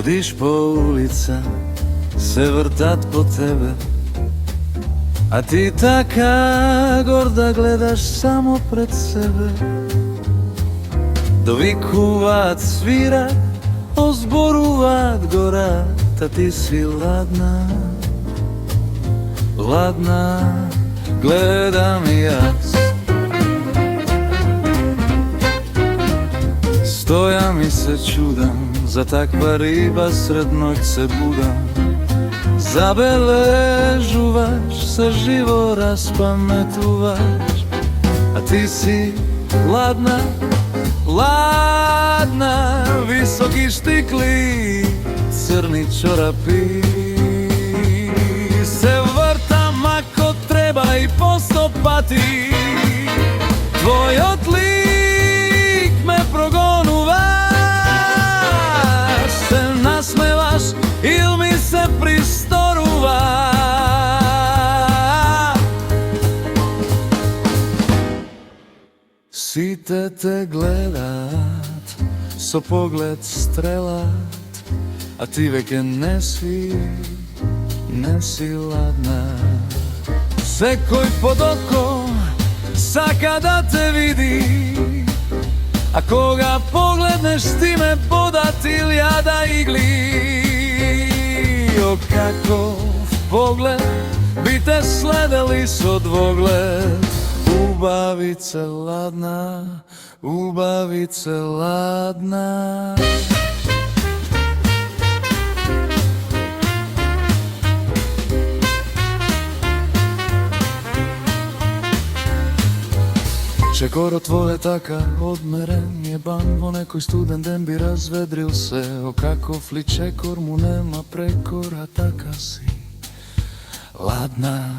Одиш по улица, се вртат по тебе, а ти така горда гледаш само пред себе. Довикуваат, свират, озборуваат гората, ти си ладна, ладна, гледам и јас. Стојам и се чудам, за таква риба сред ноќ се будам. Забележуваш, се живо распаметуваш, а ти си ладна, ладна, високи штикли, црни чорапи. Се вртам ако треба и по 100 пати, твојот лик ме прогонуваш, се насмеваш или ми се присторува. Сите те гледат, со поглед стрелат, а ти веќе не си ладна. Секој под око сака да те види, а кога погледнеш ти ме бодат илјада игли. О, каков поглед би те следели со двоглед, убавице ладна, убавице ладна. Чекоро твое така одмерен е бан, во некој студен ден би разведрил се. О, каков ли чекор му нема прекор, а така си ладна.